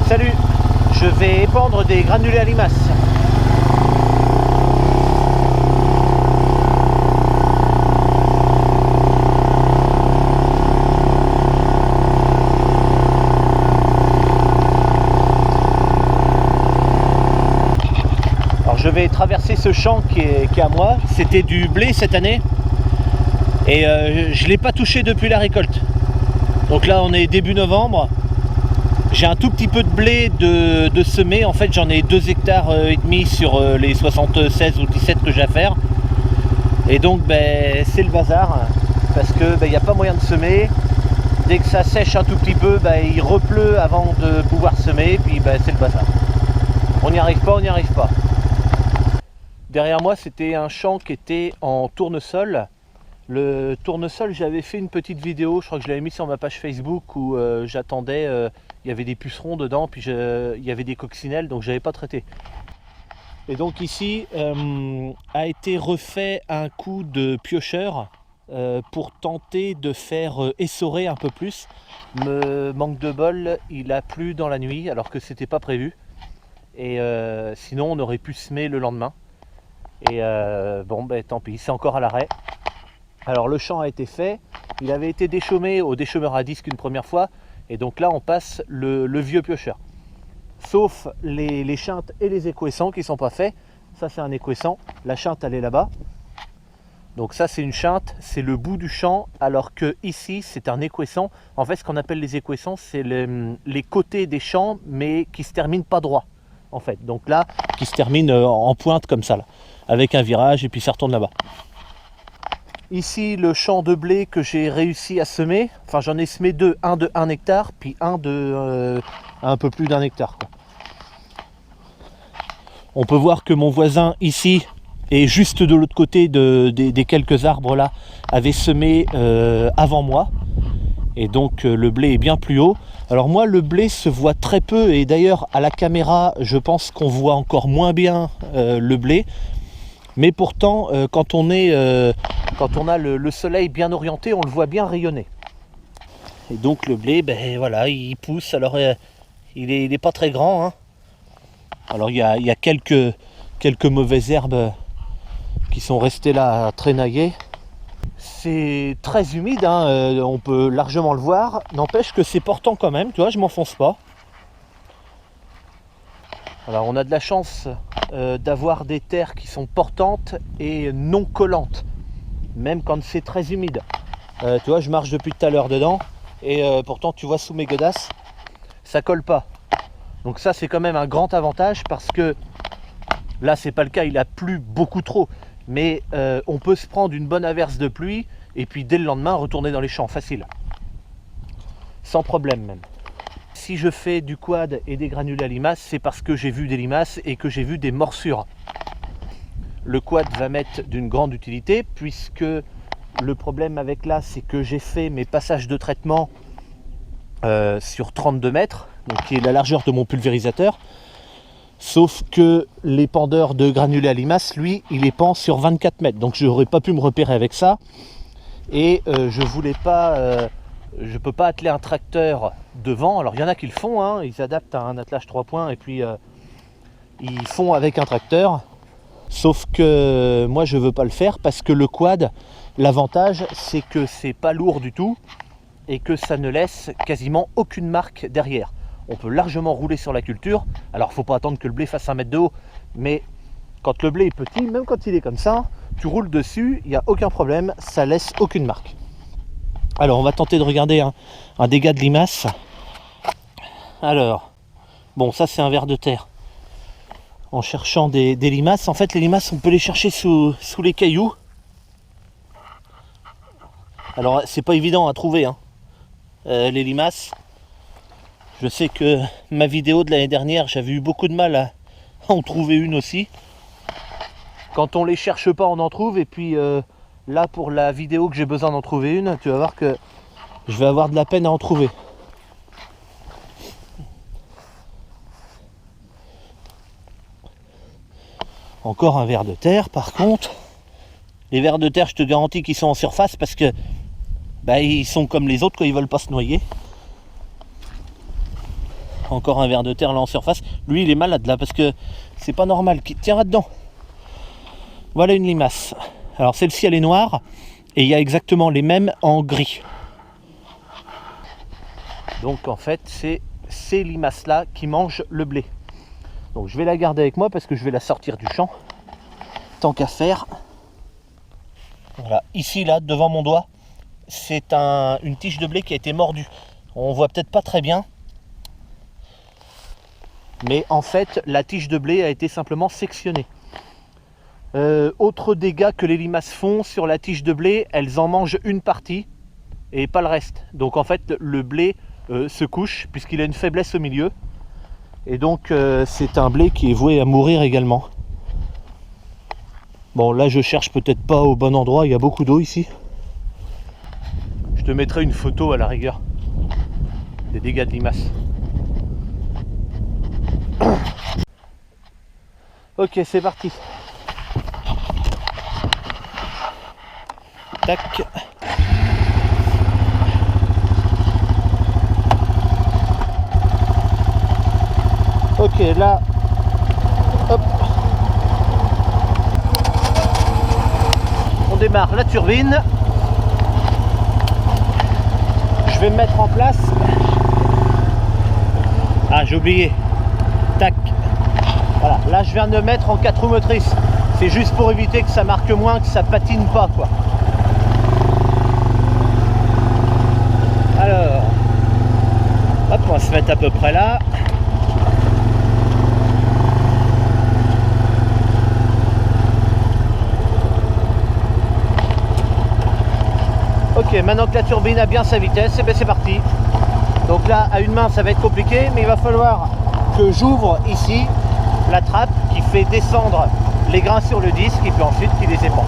Salut, je vais épandre des granulés à limaces. Alors je vais traverser ce champ qui est à moi. C'était du blé cette année et je ne l'ai pas touché depuis la récolte. Donc là on est début novembre. J'ai un tout petit peu de blé de semer. En fait j'en ai 2 hectares et demi sur les 76 ou 17 que j'ai à faire. Et donc c'est le bazar parce que n'y a pas moyen de semer. Dès que ça sèche un tout petit peu, il repleut avant de pouvoir semer. Puis c'est le bazar. On n'y arrive pas, on n'y arrive pas. Derrière moi c'était un champ qui était en tournesol. Le tournesol, j'avais fait une petite vidéo, je crois que je l'avais mis sur ma page Facebook où j'attendais, il y avait des pucerons dedans, puis il y avait des coccinelles, donc je n'avais pas traité. Et donc ici a été refait un coup de piocheur pour tenter de faire essorer un peu plus. Manque de bol, il a plu dans la nuit alors que c'était pas prévu. Et sinon on aurait pu semer le lendemain. Et tant pis, c'est encore à l'arrêt. Alors le champ a été fait, il avait été déchaumé au déchaumeur à disque une première fois, et donc là on passe le vieux piocheur. Sauf les chintes et les équescents qui ne sont pas faits. Ça c'est un équescent, la chinte elle est là-bas. Donc ça c'est une chinte, c'est le bout du champ, alors que ici c'est un équescent. En fait ce qu'on appelle les équescents, c'est les côtés des champs, mais qui ne se terminent pas droit. En fait, donc là, qui se termine en pointe comme ça, là, avec un virage, et puis ça retourne là-bas. Ici, le champ de blé que j'ai réussi à semer, enfin j'en ai semé deux, un de 1 hectare, puis un de un peu plus d'1 hectare. Quoi. On peut voir que mon voisin ici, et juste de l'autre côté des quelques arbres là, avait semé avant moi. Et donc le blé est bien plus haut. Alors moi le blé se voit très peu, et d'ailleurs à la caméra je pense qu'on voit encore moins bien le blé. Mais pourtant quand on a le soleil bien orienté, on le voit bien rayonner. Et donc le blé, voilà, il pousse. Alors il est pas très grand. Hein. Alors il y a quelques mauvaises herbes qui sont restées là à traînailler. C'est très humide, hein, on peut largement le voir. N'empêche que c'est portant quand même, tu vois, je m'enfonce pas. Alors on a de la chance d'avoir des terres qui sont portantes et non collantes, même quand c'est très humide. Tu vois, je marche depuis tout à l'heure dedans et pourtant tu vois sous mes godasses, ça colle pas. Donc ça c'est quand même un grand avantage parce que là c'est pas le cas, il a plu beaucoup trop. Mais on peut se prendre une bonne averse de pluie et puis dès le lendemain retourner dans les champs, facile. Sans problème même. Si je fais du quad et des granulés à limaces, c'est parce que j'ai vu des limaces et que j'ai vu des morsures. Le quad va m'être d'une grande utilité puisque le problème avec là, c'est que j'ai fait mes passages de traitement sur 32 mètres, donc qui est la largeur de mon pulvérisateur. Sauf que l'épandeur de granulés à limaces, lui, il épand sur 24 mètres. Donc je n'aurais pas pu me repérer avec ça. Et je voulais pas... je peux pas atteler un tracteur devant. Alors il y en a qui le font, hein, ils s'adaptent à un attelage 3 points et puis ils font avec un tracteur. Sauf que moi je veux pas le faire parce que le quad, l'avantage c'est que c'est pas lourd du tout et que ça ne laisse quasiment aucune marque derrière. On peut largement rouler sur la culture. Alors il ne faut pas attendre que le blé fasse 1 mètre de haut, mais quand le blé est petit, même quand il est comme ça, tu roules dessus, il n'y a aucun problème, ça laisse aucune marque. Alors on va tenter de regarder un dégât de limaces. Alors, bon, ça c'est un ver de terre. En cherchant des limaces, en fait les limaces on peut les chercher sous les cailloux. Alors c'est pas évident à trouver, hein. Les limaces. Je sais que ma vidéo de l'année dernière, j'avais eu beaucoup de mal à en trouver une aussi. Quand on les cherche pas, on en trouve. Et puis là, pour la vidéo que j'ai besoin d'en trouver une, tu vas voir que je vais avoir de la peine à en trouver. Encore un ver de terre, par contre. Les vers de terre, je te garantis qu'ils sont en surface parce que ils sont comme les autres quand ils veulent pas se noyer. encore un ver de terre là en surface. Lui il est malade là parce que c'est pas normal. Tiens là-dedans. Voilà une limace. Alors celle-ci elle est noire et il y a exactement les mêmes en gris. Donc en fait c'est ces limaces là qui mangent le blé. Donc je vais la garder avec moi parce que je vais la sortir du champ. Tant qu'à faire. Voilà, ici là devant mon doigt, c'est une tige de blé qui a été mordue. On voit peut-être pas très bien. Mais en fait la tige de blé a été simplement sectionnée. Autre dégât que les limaces font sur la tige de blé, elles en mangent une partie et pas le reste. Donc en fait le blé se couche puisqu'il a une faiblesse au milieu. Et donc c'est un blé qui est voué à mourir également. Bon là je cherche peut-être pas au bon endroit, il y a beaucoup d'eau ici. Je te mettrai une photo à la rigueur des dégâts de limaces. Ok c'est parti. Tac. Ok là. Hop. On démarre la turbine. Je vais me mettre en place. Ah j'ai oublié. Tac. Voilà, là je viens de me mettre en 4 roues motrices. C'est juste pour éviter que ça marque moins, que ça patine pas quoi. Alors, hop, on va se mettre à peu près là. Ok, maintenant que la turbine a bien sa vitesse, et bien c'est parti. Donc là, à une main, ça va être compliqué, mais il va falloir que j'ouvre ici la trappe qui fait descendre les grains sur le disque et puis ensuite qui les épand.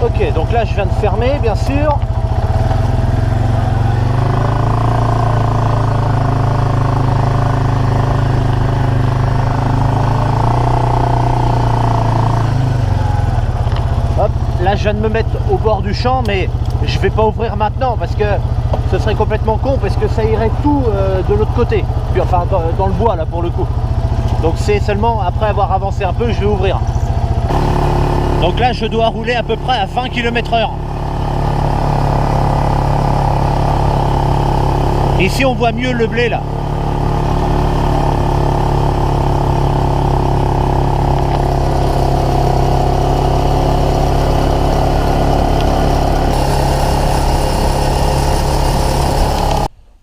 Ok, donc là je viens de fermer bien sûr. Hop, là je viens de me mettre au bord du champ, mais je vais pas ouvrir maintenant parce que ce serait complètement con parce que ça irait tout de l'autre côté. Puis enfin dans le bois là pour le coup. Donc c'est seulement après avoir avancé un peu je vais ouvrir. Donc là je dois rouler à peu près à 20 km/h. Ici on voit mieux le blé là.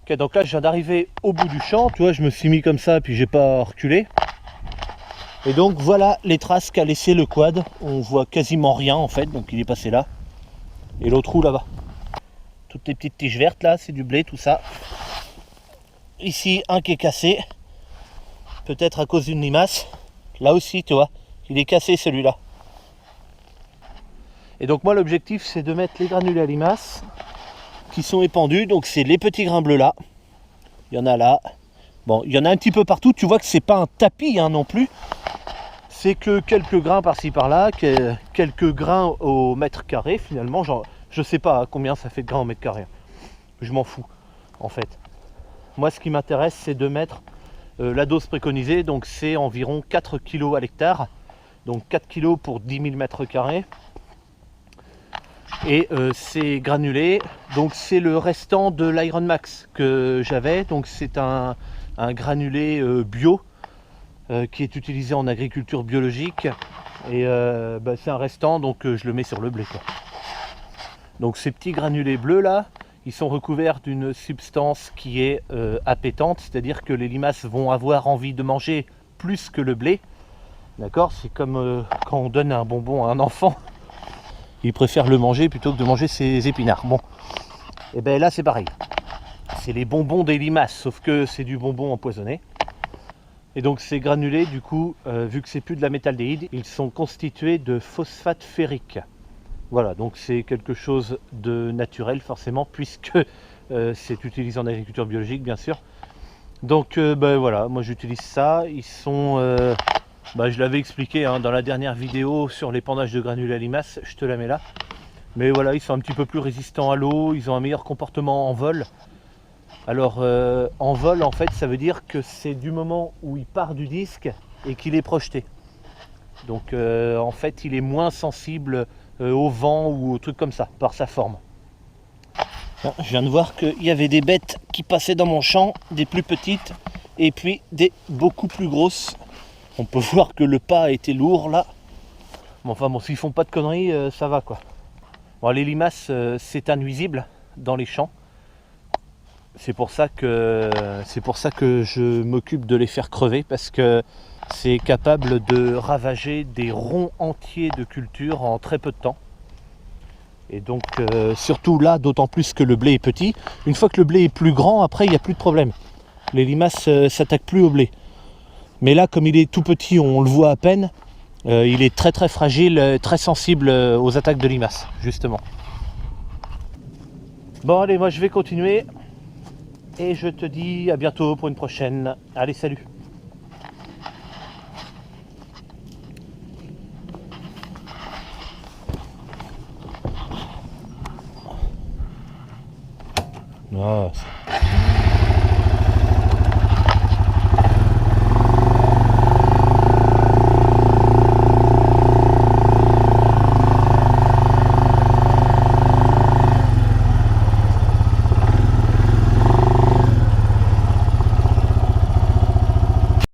Ok, donc là je viens d'arriver au bout du champ, tu vois je me suis mis comme ça puis j'ai pas reculé. Et donc voilà les traces qu'a laissé le quad. On voit quasiment rien en fait, donc il est passé là. Et l'autre roue là-bas. Toutes les petites tiges vertes là, c'est du blé tout ça. Ici un qui est cassé. Peut-être à cause d'une limace. Là aussi tu vois, il est cassé celui-là. Et donc moi l'objectif c'est de mettre les granulés à limace qui sont épandus. Donc c'est les petits grains bleus là. Il y en a là. Bon, il y en a un petit peu partout. Tu vois que c'est pas un tapis hein, non plus. C'est que quelques grains par-ci par-là, quelques grains au mètre carré finalement. Genre, je sais pas combien ça fait de grains au mètre carré. Je m'en fous en fait. Moi ce qui m'intéresse c'est de mettre la dose préconisée. Donc c'est environ 4 kg à l'hectare. Donc 4 kg pour 10 000 mètres carrés. Et c'est granulé. Donc c'est le restant de l'Iron Max que j'avais. Donc c'est un granulé bio. Qui est utilisé en agriculture biologique et c'est un restant donc je le mets sur le blé quoi. Donc ces petits granulés bleus là ils sont recouverts d'une substance qui est appétante, c'est à dire que les limaces vont avoir envie de manger plus que le blé, d'accord. C'est comme quand on donne un bonbon à un enfant, il préfère le manger plutôt que de manger ses épinards. Bon, et ben là c'est pareil, c'est les bonbons des limaces sauf que c'est du bonbon empoisonné. Et donc ces granulés, du coup, vu que c'est plus de la métaldéhyde, ils sont constitués de phosphate ferrique. Voilà, donc c'est quelque chose de naturel forcément, puisque c'est utilisé en agriculture biologique, bien sûr. Donc ben voilà, moi j'utilise ça. Ils sont, je l'avais expliqué hein, dans la dernière vidéo sur l'épandage de granulés à limaces, je te la mets là. Mais voilà, ils sont un petit peu plus résistants à l'eau, ils ont un meilleur comportement en vol. Alors en vol en fait ça veut dire que c'est du moment où il part du disque et qu'il est projeté. Donc en fait il est moins sensible au vent ou aux trucs comme ça par sa forme. Je viens de voir qu'il y avait des bêtes qui passaient dans mon champ, des plus petites et puis des beaucoup plus grosses. On peut voir que le pas a été lourd là. Bon, enfin bon, s'ils font pas de conneries, ça va quoi. Bon, les limaces, c'est un nuisible dans les champs. C'est pour ça que je m'occupe de les faire crever parce que c'est capable de ravager des ronds entiers de culture en très peu de temps. Et donc surtout là, d'autant plus que le blé est petit. Une fois que le blé est plus grand, après il n'y a plus de problème. Les limaces s'attaquent plus au blé. Mais là, comme il est tout petit, on le voit à peine. Il est très très fragile, très sensible aux attaques de limaces, justement. Bon allez, moi je vais continuer. Et je te dis à bientôt pour une prochaine. Allez, salut! Ah,